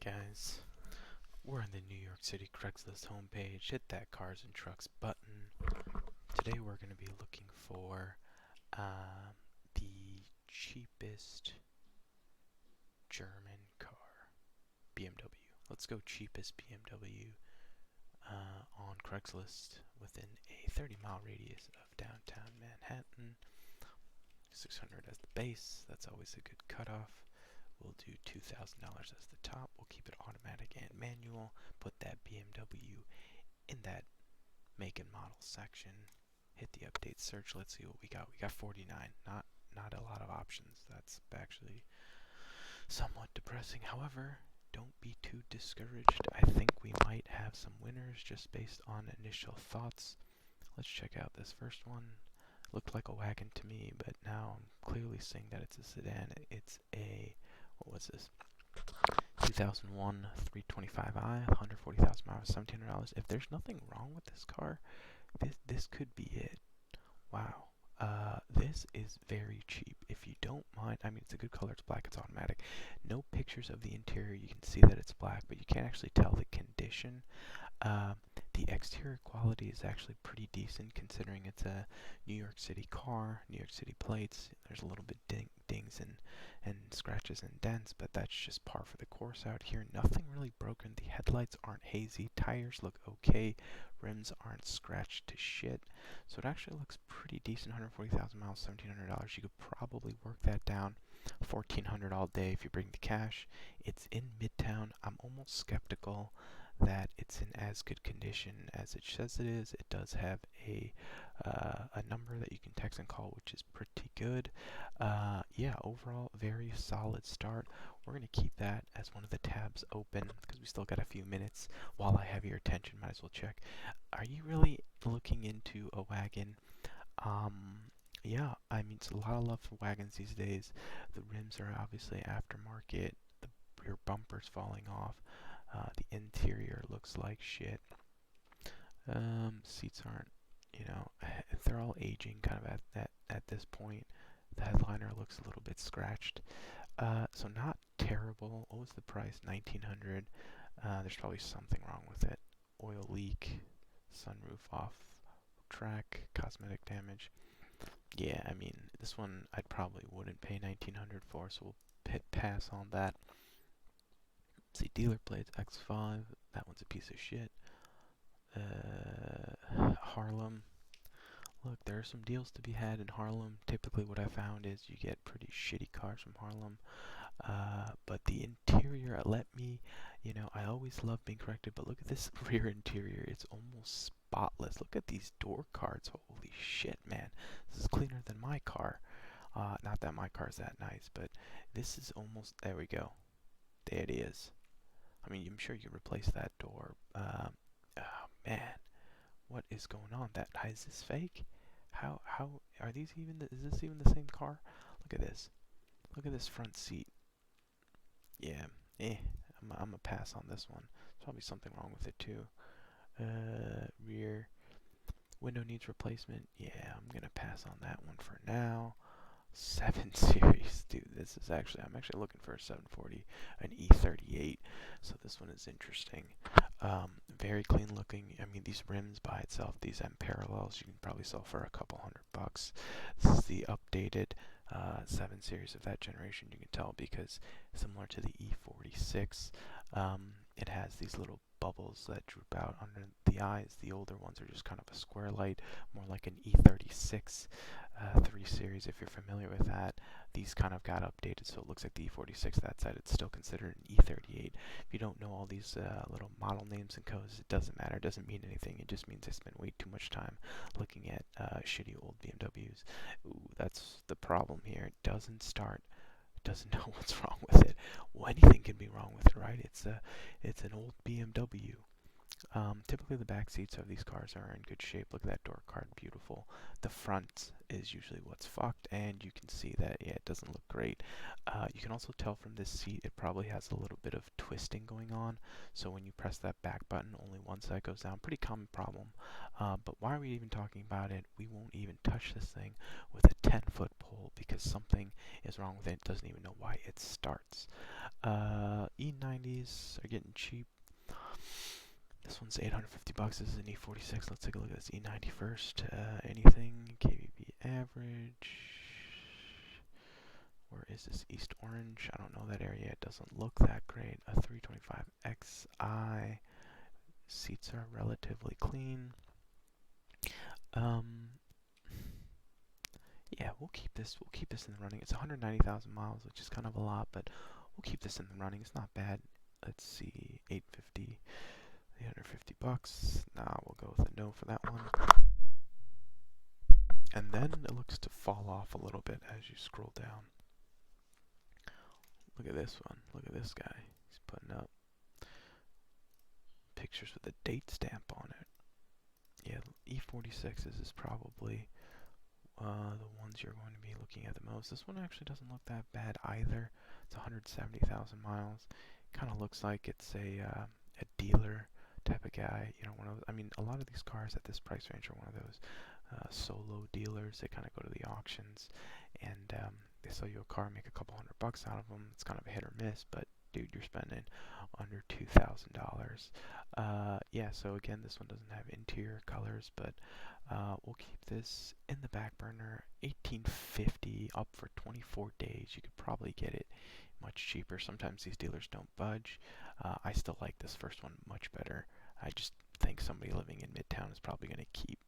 Guys, we're on the New York City Craigslist homepage. Hit that cars and trucks button. Today we're going to be looking for the cheapest German car, BMW. Let's go cheapest BMW on Craigslist within a 30-mile radius of downtown Manhattan. 600 as the base. That's always a good cutoff. We'll do $2,000 as the top. We'll keep it automatic and manual. Put that BMW in that make and model section. Hit the update search. Let's see what we got. We got 49. Not a lot of options. That's actually somewhat depressing. However, don't be too discouraged. I think we might have some winners just based on initial thoughts. Let's check out this first one. Looked like a wagon to me, but now I'm clearly seeing that it's a sedan. It's a, what was this? 2001 325i, 140,000 miles, $1,700. If there's nothing wrong with this car, this could be it. Wow. This is very cheap. If you don't mind, I mean, it's a good color. It's black. It's automatic. No pictures of the interior. You can see that it's black, but you can't actually tell the condition. The exterior quality is actually pretty decent considering it's a New York City car, New York City plates. There's a little bit dings and scratches and dents, but that's just par for the course out here. Nothing really broken. The headlights aren't hazy. Tires look okay. Rims aren't scratched to shit. So it actually looks pretty decent. 140,000 miles, $1,700. You could probably work that down. $1,400 all day if you bring the cash. It's in Midtown. I'm almost skeptical that it's in as good condition as it says it is. It does have a number that you can text and call, which is pretty good. Yeah, overall, very solid start. We're going to keep that as one of the tabs open because we still got a few minutes. While I have your attention, might as well check. Are you really looking into a wagon? Yeah, I mean, it's a lot of love for wagons these days. The rims are obviously aftermarket. The rear bumper's falling off. The interior looks like shit. Seats aren't, they're all aging kind of at this point. The headliner looks a little bit scratched. So not terrible. What was the price? $1,900. There's probably something wrong with it. Oil leak, sunroof off track, cosmetic damage. Yeah, I mean, this one I probably wouldn't pay $1,900 for, so we'll hit pass on that. See, dealer plates X5. That one's a piece of shit. Harlem. Look, there are some deals to be had in Harlem. Typically what I found is you get pretty shitty cars from Harlem. But the interior, let me, I always love being corrected, but look at this rear interior. It's almost spotless. Look at these door cards. Holy shit, man. This is cleaner than my car. Not that my car's that nice, but this is almost, there we go. There it is. I mean, I'm sure you replace that door. Oh man, what is going on? Is this fake? How are these even? Is this even the same car? Look at this. Look at this front seat. Yeah, I'm gonna pass on this one. There's probably something wrong with it too. Rear window needs replacement. Yeah, I'm gonna pass on that one for now. 7 Series, dude. This is actually, I'm actually looking for a 740, an E38. So this one is interesting. Very clean looking. I mean, these rims by itself, these M parallels, you can probably sell for a couple $100. This is the updated 7 Series of that generation. You can tell because similar to the E46, it has these little bubbles that droop out under the eyes. The older ones are just kind of a square light, more like an E36 3 Series, if you're familiar with that. These kind of got updated, so it looks like the E46 that side. It's still considered an E38. If you don't know all these little model names and codes, it doesn't matter. It doesn't mean anything. It just means I spent way too much time looking at shitty old BMWs. Ooh, that's the problem here. It doesn't start. It doesn't know what's wrong with it. Well, anything can be wrong with it, right? It's an old BMW. Typically the back seats of these cars are in good shape. Look at that door card, beautiful. The front is usually what's fucked, and you can see that, yeah, it doesn't look great. You can also tell from this seat, it probably has a little bit of twisting going on. So when you press that back button, only one side goes down. Pretty common problem. But why are we even talking about it? We won't even touch this thing with a 10-foot pole because something is wrong with it. It doesn't even know why it starts. E90 E90s are getting cheap. This one's 850 bucks. This is an E46. Let's take a look at this E90 first. Anything KBB average. Where is this? East Orange. I don't know that area. It doesn't look that great. A 325xi. Seats are relatively clean. Yeah, we'll keep this. We'll keep this in the running. It's 190,000 miles, which is kind of a lot, but we'll keep this in the running. It's not bad. Let's see, 850 bucks. Nah, we'll go with a no for that one. And then it looks to fall off a little bit as you scroll down. Look at this one. Look at this guy. He's putting up pictures with a date stamp on it. Yeah, E46s is probably the ones you're going to be looking at the most. This one actually doesn't look that bad either. It's 170,000 miles. Kind of looks like it's a dealer type of guy. You know, one of those, I mean, a lot of these cars at this price range are one of those solo dealers. They kind of go to the auctions and they sell you a car, make a couple $100 out of them. It's kind of a hit or miss, but dude, you're spending under $2,000. Yeah, so again, this one doesn't have interior colors, but we'll keep this in the back burner. 1850 up for 24 days. You could probably get it much cheaper. Sometimes these dealers don't budge. I still like this first one much better. I just think somebody living in Midtown is probably going to keep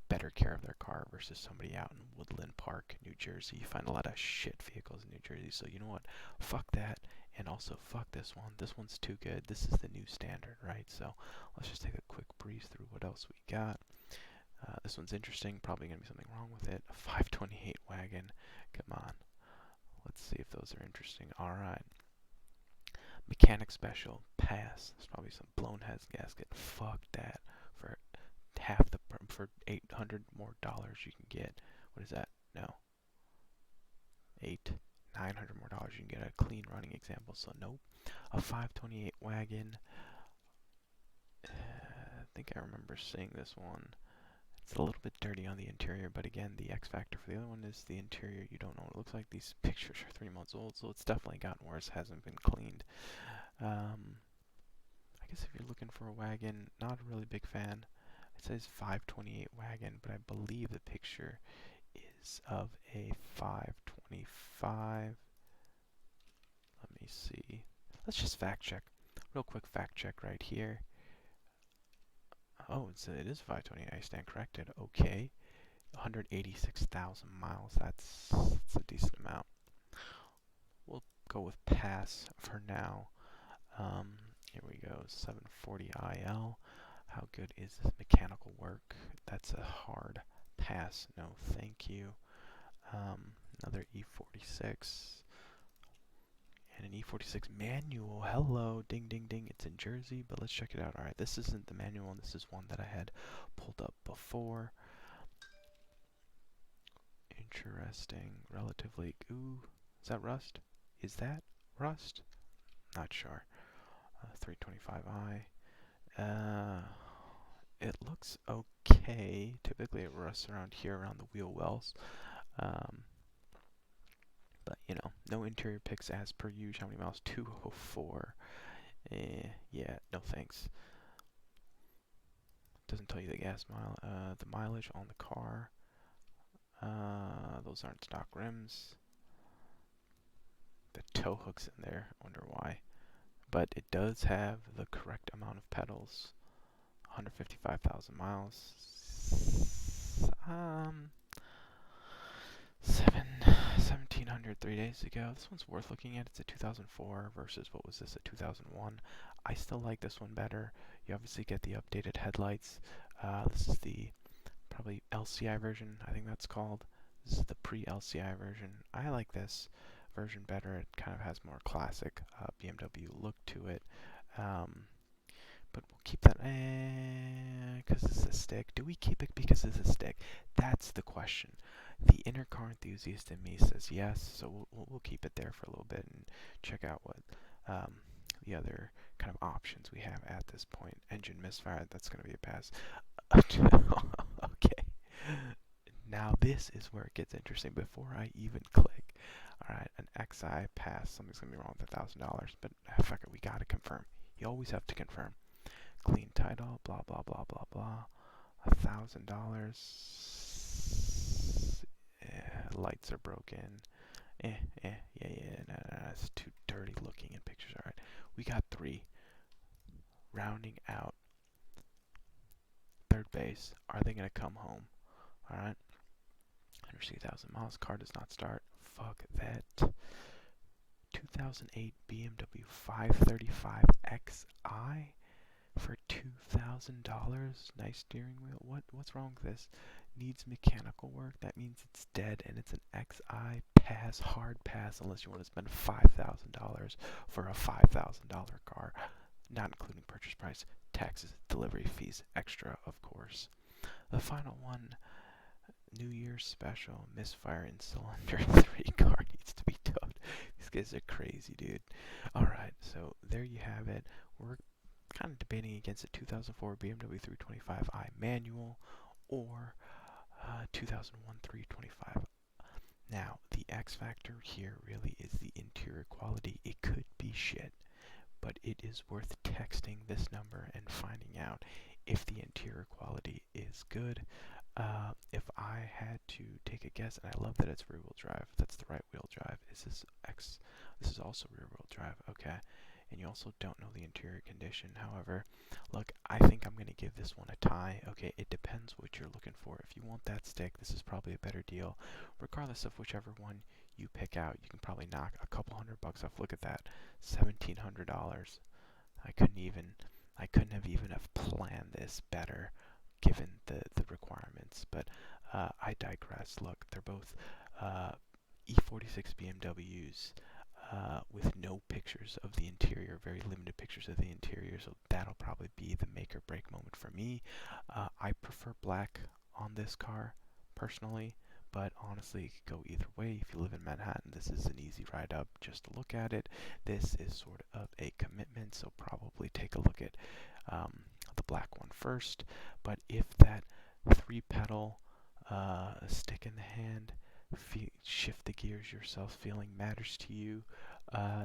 better care of their car versus somebody out in Woodland Park, New Jersey. You find a lot of shit vehicles in New Jersey, so you know what? Fuck that. And also, fuck this one. This one's too good. This is the new standard, right? So let's just take a quick breeze through what else we got. This one's interesting. Probably going to be something wrong with it. A 528 wagon. Come on. Let's see if those are interesting. All right. Mechanic special. Pass. There's probably some blown heads gasket. Fuck that. For half the for $800 more you can get. What is that? No. 900 more dollars you can get a clean running example. So nope. A 528 wagon. I think I remember seeing this one. It's a little bit dirty on the interior, but again, the X factor for the other one is the interior. You don't know what it looks like. These pictures are 3 months old, so it's definitely gotten worse. Hasn't been cleaned. I guess if you're looking for a wagon, not a really big fan. It says 528 wagon, but I believe the picture is of a 525. Let me see. Let's just fact check. Real quick fact check right here. Oh, it is 528. I stand corrected. Okay. 186,000 miles. That's a decent amount. We'll go with pass for now. Here we go. 740 IL. How good is this mechanical work? That's a hard pass. No, thank you. Another E46. And an E46 manual. Hello, ding, ding, ding. It's in Jersey, but let's check it out. All right, this isn't the manual, and this is one that I had pulled up before. Interesting. Relatively. Ooh, is that rust? Is that rust? Not sure. 325i. It looks okay. Typically, it rusts around here, around the wheel wells. But, you know, no interior picks as per usual. How many miles? 204. Yeah, no thanks. Doesn't tell you the gas mile. The mileage on the car. Those aren't stock rims. The tow hook's in there. I wonder why. But it does have the correct amount of pedals. 155,000 miles. 1,700 3 days ago. This one's worth looking at. It's a 2004 versus what was this, a 2001. I still like this one better. You obviously get the updated headlights. This is the probably LCI version, I think that's called. This is the pre-LCI version. I like this version better. It kind of has more classic BMW look to it. But we'll keep that because it's a stick. Do we keep it because it's a stick? That's the question. The inner car enthusiast in me says yes, so we'll keep it there for a little bit and check out what the other kind of options we have at this point. Engine misfire, that's going to be a pass. Okay. Now this is where it gets interesting before I even click. All right, an XI pass. Something's gonna be wrong with $1,000, but fuck it, we gotta confirm. You always have to confirm. Clean title, blah blah blah blah blah. $1,000. Yeah, lights are broken. Yeah. No, it's too dirty looking in pictures. All right, we got 3. Rounding out. Third base. Are they gonna come home? All right. 160,000 miles. Car does not start. Fuck that. 2008 BMW 535 Xi for $2,000. Nice steering wheel. What's wrong with this? Needs mechanical work. That means it's dead, and it's an Xi pass, hard pass, unless you want to spend $5,000 for a $5,000 car, not including purchase price, taxes, delivery fees, extra, of course. The final one. New Year's special, misfire in cylinder 3 car needs to be towed. These guys are crazy, dude. Alright, so there you have it. We're kind of debating against a 2004 BMW 325i manual or 2001 325. Now, the X factor here really is the interior quality. It could be shit, but it is worth texting this number and finding out if the interior quality is good. If I had to take a guess, and I love that it's rear-wheel drive. That's the right-wheel drive. Is this X? This is also rear-wheel drive. Okay. And you also don't know the interior condition. However, look, I think I'm going to give this one a tie. Okay, it depends what you're looking for. If you want that stick, this is probably a better deal. Regardless of whichever one you pick out, you can probably knock a couple $100 off. Look at that, $1,700. I couldn't have even have planned this better given the requirements, but I digress. Look, they're both E46 BMWs with no pictures of the interior, very limited pictures of the interior, so that'll probably be the make or break moment for me. I prefer black on this car, personally, but honestly, it could go either way. If you live in Manhattan, this is an easy ride up just to look at it. This is sort of a commitment, so probably take a look at the black one first. But if that 3-pedal stick in the hand, shift the gears yourself feeling matters to you,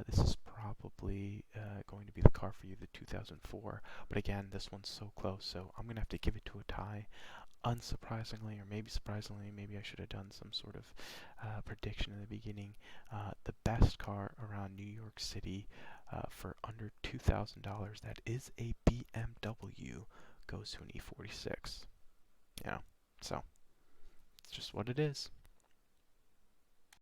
this is probably going to be the car for you, the 2004. But again, this one's so close, so I'm going to have to give it to a tie. Unsurprisingly, or maybe surprisingly, maybe I should have done some sort of prediction in the beginning. The best car around New York City for under $2,000, that is a BMW, goes to an E46. Yeah, so it's just what it is.